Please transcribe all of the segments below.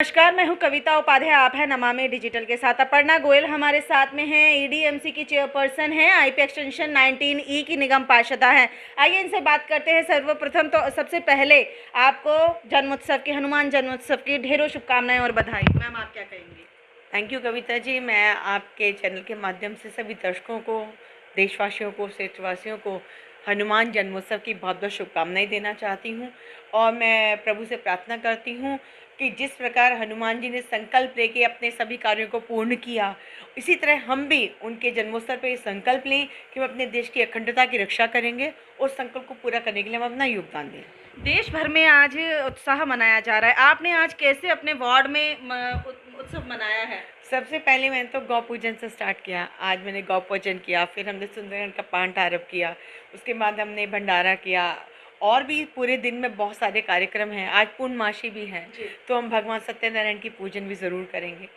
नमस्कार, मैं हूं कविता उपाध्याय। आप हैं नमामि डिजिटल के साथ। अपर्णा गोयल हमारे साथ में हैं। ईडीएमसी की चेयरपर्सन हैं, आईपी एक्सटेंशन 19E की निगम पार्षदा हैं। आइए इनसे बात करते हैं। सर्वप्रथम तो सबसे पहले आपको जन्मोत्सव की, हनुमान जन्मोत्सव की ढेरों शुभकामनाएं और बधाई। मैम, आप क्या कहेंगी? Thank you Kavita ji. मैं आपके चैनल के माध्यम से सभी दर्शकों को, देशवासियों को, क्षेत्रवासियों को हनुमान जन्मोत्सव की बहुत बहुत शुभकामनाएं देना चाहती हूँ। और मैं प्रभु से प्रार्थना करती हूँ कि जिस प्रकार हनुमान जी ने संकल्प लेके अपने सभी कार्यों को पूर्ण किया, इसी तरह हम भी उनके जन्मोत्सव पर संकल्प लें कि हम अपने देश की अखंडता की रक्षा करेंगे और संकल्प को पूरा करने के लिए हम अपना योगदान दें। देश भर में आज उत्साह मनाया जा रहा है। आपने आज कैसे अपने वार्ड में उत्सव मनाया है? सबसे पहले मैंने तो गौ पूजन से स्टार्ट किया। आज मैंने गौ पूजन किया, फिर हमने सुंदरकांड का पाठ आरंभ किया, उसके बाद हमने भंडारा किया और भी पूरे दिन में बहुत सारे कार्यक्रम हैं। आज पूर्णमासी भी है तो हम भगवान सत्यनारायण की पूजन भी ज़रूर करेंगे।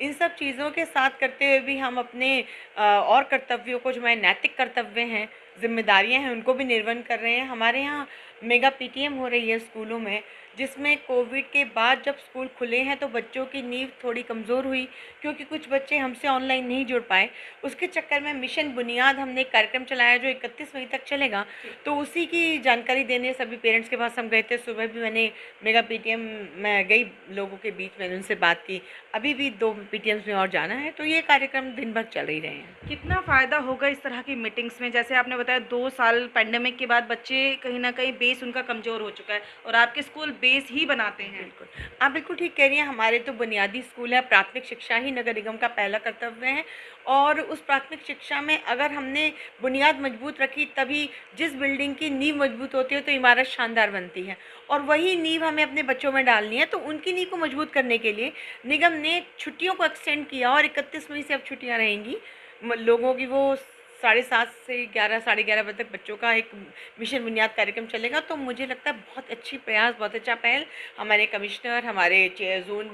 इन सब चीज़ों के साथ करते हुए भी हम अपने और कर्तव्यों को, जो हमारे नैतिक कर्तव्य हैं, जिम्मेदारियां हैं, उनको भी निर्वहन कर रहे हैं। हमारे यहाँ मेगा पीटीएम हो रही है स्कूलों में, जिसमें कोविड के बाद जब स्कूल खुले हैं तो बच्चों की नींव थोड़ी कमज़ोर हुई, क्योंकि कुछ बच्चे हमसे ऑनलाइन नहीं जुड़ पाए। उसके चक्कर में मिशन बुनियाद हमने एक कार्यक्रम चलाया जो 31 मई तक चलेगा। तो उसी की जानकारी देने सभी पेरेंट्स के पास हम गए थे। सुबह भी मैंने मेगा पीटीएम में गई, लोगों के बीच मैंने उनसे बात की। अभी भी 2 पीटीएम्स में और जाना है, तो ये कार्यक्रम दिन भर चल ही रहे हैं। कितना फ़ायदा होगा इस तरह की मीटिंग्स में? जैसे आपने बताया 2 साल पैंडेमिक के बाद बच्चे कहीं ना कहीं बेस उनका कमज़ोर हो चुका है और आपके स्कूल बेस ही बनाते हैं। बिल्कुल, आप बिल्कुल ठीक कह रही हैं। हमारे तो बुनियादी स्कूल है, प्राथमिक शिक्षा ही नगर निगम का पहला कर्तव्य है। और उस प्राथमिक शिक्षा में अगर हमने बुनियाद मजबूत रखी, तभी जिस बिल्डिंग की नींव मजबूत होती है तो इमारत शानदार बनती है। और वही नींव हमें अपने बच्चों में डालनी है। तो उनकी नींव को मजबूत करने के लिए निगम ने छुट्टियों को एक्सटेंड किया और 31 मई से अब छुट्टियाँ रहेंगी लोगों की। वो 7:30 से 11, साढ़े 11 बजे तक बच्चों का एक मिशन बुनियाद कार्यक्रम चलेगा। तो मुझे लगता है बहुत अच्छी प्रयास, बहुत अच्छा पहल हमारे कमिश्नर, हमारे जोन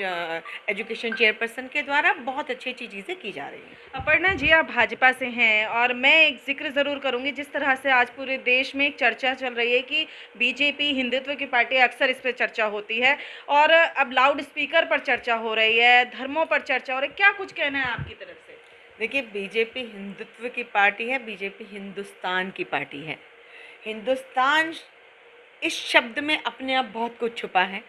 एजुकेशन चेयरपर्सन के द्वारा बहुत अच्छी अच्छी चीज़ें की जा रही हैं। अपर्णा जी, आप भाजपा से हैं और मैं एक जिक्र ज़रूर करूंगी। जिस तरह से आज पूरे देश में एक चर्चा चल रही है कि बीजेपी हिंदुत्व की पार्टी, अक्सर इस पर चर्चा होती है और अब लाउड स्पीकर पर चर्चा हो रही है, धर्मों पर चर्चा हो रही है। क्या कुछ कहना है आपकी तरफ से? देखिए, बीजेपी हिंदुत्व की पार्टी है, बीजेपी हिंदुस्तान की पार्टी है। हिंदुस्तान इस शब्द में अपने आप बहुत कुछ छुपा है।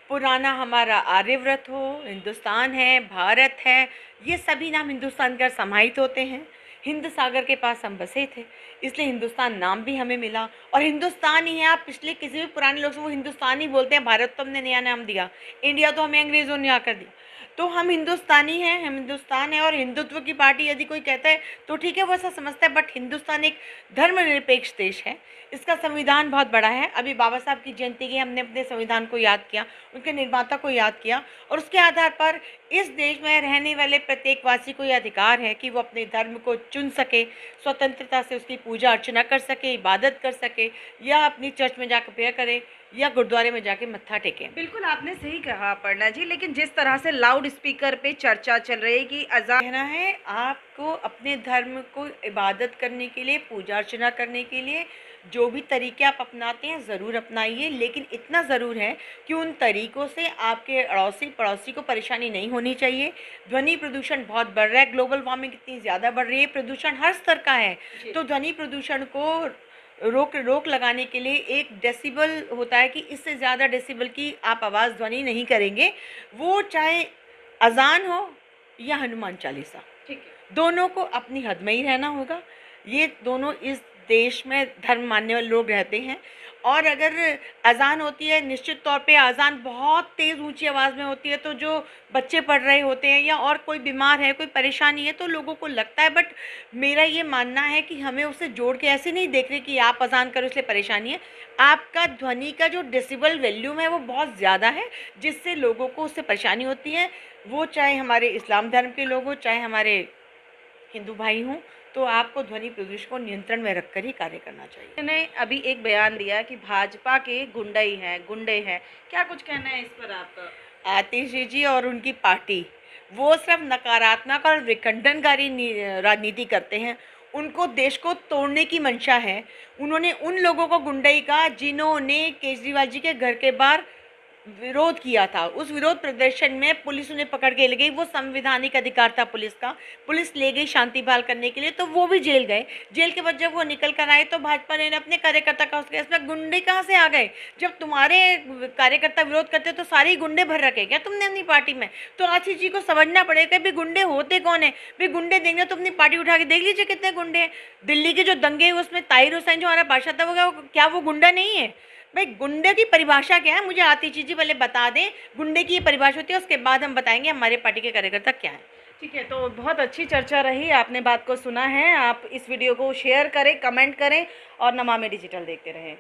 पुराना हमारा आर्यव्रत हो, हिंदुस्तान है, भारत है, ये सभी नाम हिंदुस्तान का समाहित होते हैं। हिंद सागर के पास हम बसे थे, इसलिए हिंदुस्तान नाम भी हमें मिला। और हिंदुस्तान ही है। आप पिछले किसी भी पुराने लोग से वो हिंदुस्तान ही बोलते हैं। भारत तो हमने नया नाम दिया, इंडिया तो हमें अंग्रेज़ों ने आकर दिया। तो हम हिंदुस्तानी हैं, हम हिंदुस्तान है। और हिंदुत्व की पार्टी यदि कोई कहता है तो ठीक है, वो ऐसा समझता है। बट हिंदुस्तान एक धर्मनिरपेक्ष देश है। इसका संविधान बहुत बड़ा है। अभी बाबा साहब की जयंती की हमने अपने संविधान को याद किया, उनके निर्माता को याद किया। और उसके आधार पर इस देश में रहने वाले प्रत्येक वासी को यह अधिकार है कि वो अपने धर्म को चुन सके, स्वतंत्रता से उसकी पूजा अर्चना कर सके, इबादत कर सके, या अपनी चर्च में जाकर प्रेयर करे, या गुरुद्वारे में जाके मत्था टेकें। बिल्कुल, आपने सही कहा अपर्णा जी। लेकिन जिस तरह से लाउड स्पीकर पे चर्चा चल रही है कि अज़ान कहना है आपको अपने धर्म को इबादत करने के लिए, पूजा अर्चना करने के लिए जो भी तरीके आप अपनाते हैं ज़रूर अपनाइए। लेकिन इतना ज़रूर है कि उन तरीक़ों से आपके अड़ोसी पड़ोसी को परेशानी नहीं होनी चाहिए। ध्वनि प्रदूषण बहुत बढ़ रहा है, ग्लोबल वार्मिंग इतनी ज़्यादा बढ़ रही है, प्रदूषण हर स्तर का है। तो ध्वनि प्रदूषण को रोक लगाने के लिए एक डेसिबल होता है कि इससे ज़्यादा डेसिबल की आप आवाज़ ध्वनि नहीं करेंगे, वो चाहे अजान हो या हनुमान चालीसा। ठीक है। दोनों को अपनी हद में ही रहना होगा। ये दोनों इस देश में धर्म मानने वाले लोग रहते हैं। और अगर अजान होती है, निश्चित तौर पे अजान बहुत तेज़ ऊंची आवाज़ में होती है, तो जो बच्चे पढ़ रहे होते हैं या और कोई बीमार है, कोई परेशानी है, तो लोगों को लगता है। बट मेरा ये मानना है कि हमें उसे जोड़ के ऐसे नहीं देख रहे कि आप अजान करो इसलिए परेशानी है। आपका ध्वनि का जो डेसिबल वैल्यूम है वो बहुत ज़्यादा है, जिससे लोगों को उससे परेशानी होती है। वो चाहे हमारे इस्लाम धर्म के लोग हों, चाहे हमारे हिंदू भाई हों। तो आपको ध्वनि प्रदूषण को नियंत्रण में रखकर ही कार्य करना चाहिए। ने अभी एक बयान दिया कि भाजपा के गुंडे हैं। क्या कुछ कहना है इस पर आपका? आतिश जी और उनकी पार्टी, वो सिर्फ नकारात्मक और विखंडनकारी राजनीति करते हैं। उनको देश को तोड़ने की मंशा है। उन्होंने उन लोगों को गुंडई कहा जिन्होंने केजरीवाल जी के घर के बाहर विरोध किया था। उस विरोध प्रदर्शन में पुलिस उन्हें पकड़ के ले गई। वो संवैधानिक अधिकार था पुलिस का। पुलिस ले गई शांति बहाल करने के लिए, तो वो भी जेल गए। जेल के बाद जब वो निकल कर आए तो भाजपा ने अपने कार्यकर्ता का उसके इसमें गुंडे कहाँ से आ गए? जब तुम्हारे कार्यकर्ता विरोध करते तो सारे ही गुंडे भर रखे क्या तुमने अपनी पार्टी में? तो आशीष जी को समझना पड़ेगा भी गुंडे होते कौन है। भी गुंडे देंगे तो अपनी पार्टी उठा के देख लीजिए कितने गुंडे हैं। दिल्ली के जो दंगे हुए उसमें ताहिर हुसैन जो हमारा पार्षद था वो क्या वो गुंडा नहीं है? भाई गुंडे की परिभाषा क्या है? मुझे आतिशी जी पहले बता दें गुंडे की ये परिभाषा होती है, उसके बाद हम बताएंगे हमारे पार्टी के कार्यकर्ता क्या है। ठीक है, तो बहुत अच्छी चर्चा रही, आपने बात को सुना है। आप इस वीडियो को शेयर करें, कमेंट करें और नमामि डिजिटल देखते रहें।